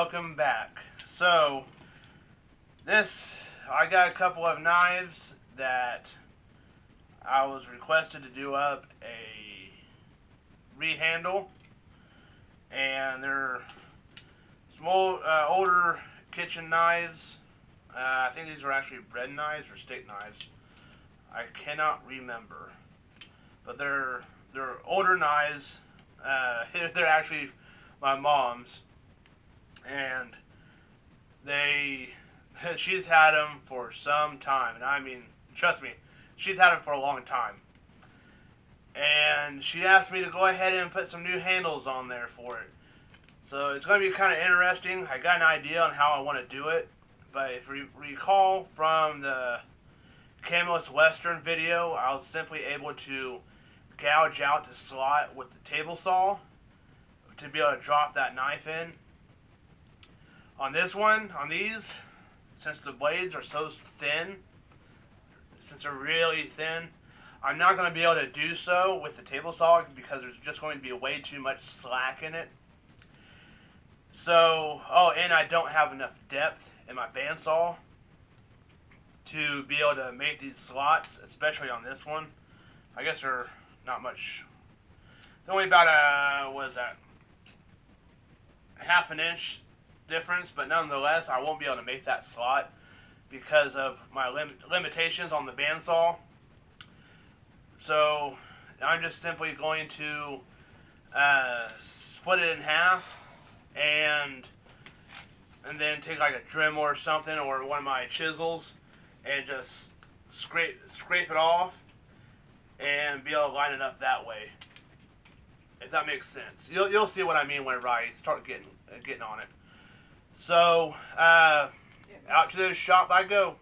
welcome back. So, I got a couple of knives that I was requested to do up a rehandle, and they're small, older kitchen knives. I think these are actually bread knives or steak knives. I cannot remember, but they're older knives. They're actually my mom's, and they she's had them for some time, and I mean, trust me, she's had them for a long time. And she asked me to go ahead and put some new handles on there for it. So it's going to be kind of interesting. I got an idea on how I want to do it, but if you recall from the Cameless Western video, I was simply able to gouge out the slot with the table saw to be able to drop that knife in. On this one, on these, since the blades are so thin, since they're really thin, I'm not going to be able to do so with the table saw because there's just going to be way too much slack in it. So, and I don't have enough depth in my bandsaw to be able to make these slots, especially on this one. I guess they're not much. They're only about half an inch difference, but nonetheless, I won't be able to make that slot because of my limitations on the bandsaw. So I'm just simply going to split it in half and then take like a Dremel or something or one of my chisels and just scrape it off and be able to line it up that way. If that makes sense, you'll see what I mean whenever I start getting on it. So out to the shop I go.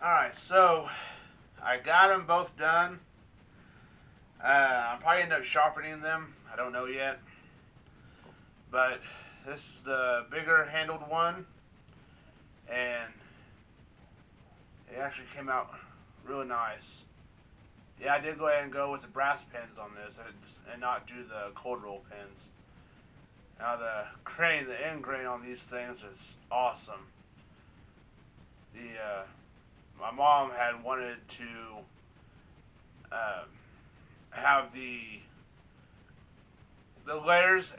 Alright, so I got them both done. I'll probably end up sharpening them. I don't know yet. But this is the bigger handled one. And it actually came out really nice. Yeah, I did go ahead and go with the brass pins on this and not do the cold roll pins. Now the end grain on these things is awesome. My mom had wanted to have the layers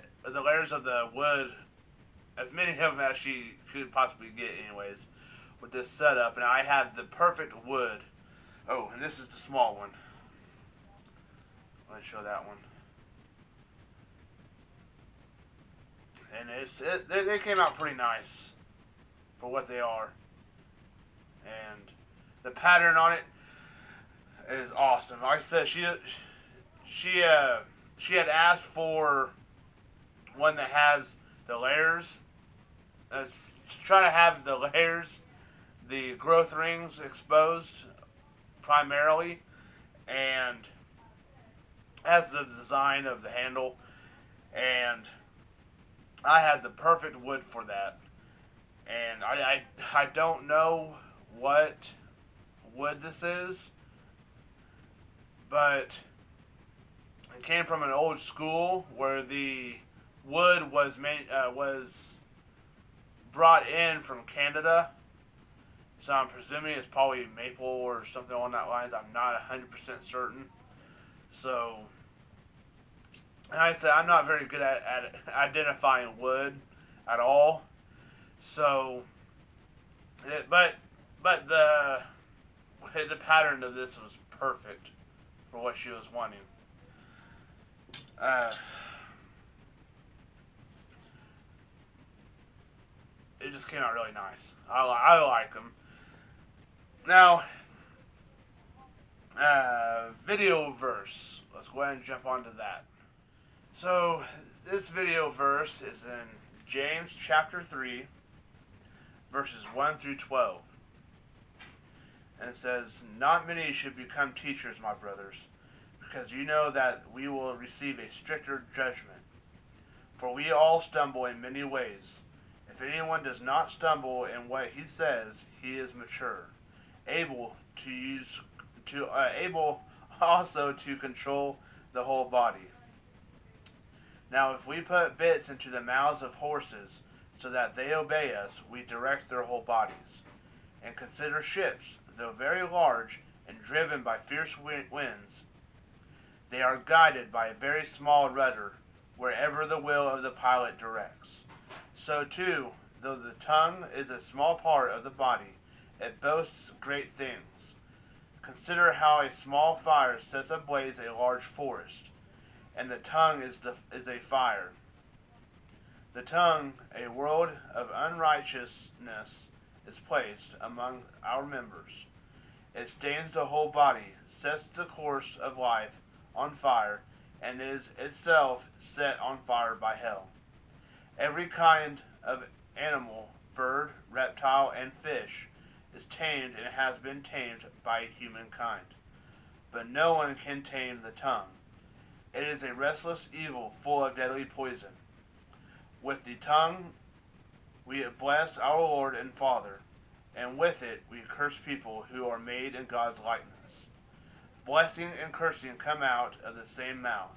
of the wood, as many of them as she could possibly get, anyways, with this setup, and I had the perfect wood. Oh, and this is the small one. Let me show that one. and they came out pretty nice for what they are, and the pattern on it is awesome. Like I said, she she had asked for one that has the layers. Let's try to have the layers, the growth rings exposed primarily, and has the design of the handle. And I had the perfect wood for that. And I don't know what wood this is, but it came from an old school where the wood was brought in from Canada. So I'm presuming it's probably maple or something along that lines. I'm not 100% certain. So, like I said, I'm not very good at identifying wood at all. So, it, but the pattern of this was perfect for what she was wanting. Uh, it just came out really nice. I like them. Now, video verse. Let's go ahead and jump onto that. So, this video verse is in James chapter 3, verses 1 through 12. And it says, "Not many should become teachers, my brothers, because you know that we will receive a stricter judgment. For we all stumble in many ways. If anyone does not stumble in what he says, he is mature, able to able also to control the whole body. Now, if we put bits into the mouths of horses so that they obey us, we direct their whole bodies. And consider ships, though very large and driven by fierce winds, they are guided by a very small rudder wherever the will of the pilot directs. So too, though the tongue is a small part of the body, it boasts great things. Consider how a small fire sets ablaze a large forest, and the tongue is a fire. The tongue, a world of unrighteousness, is placed among our members. It stains the whole body, sets the course of life on fire, and is itself set on fire by hell. Every kind of animal, bird, reptile, and fish is tamed and has been tamed by humankind. But no one can tame the tongue. It is a restless evil full of deadly poison. With the tongue we bless our Lord and Father, and with it we curse people who are made in God's likeness. Blessing and cursing come out of the same mouth.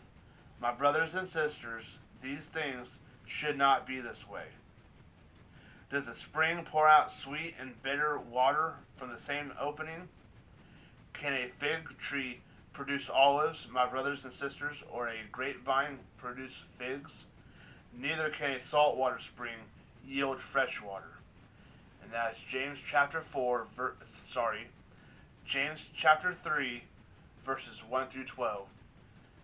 My brothers and sisters, these things should not be this way. Does a spring pour out sweet and bitter water from the same opening? Can a fig tree produce olives, my brothers and sisters, or a grapevine produce figs? Neither can a saltwater spring yield fresh water. And that's James chapter 3, verses 1 through 12.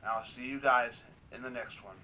And I'll see you guys in the next one.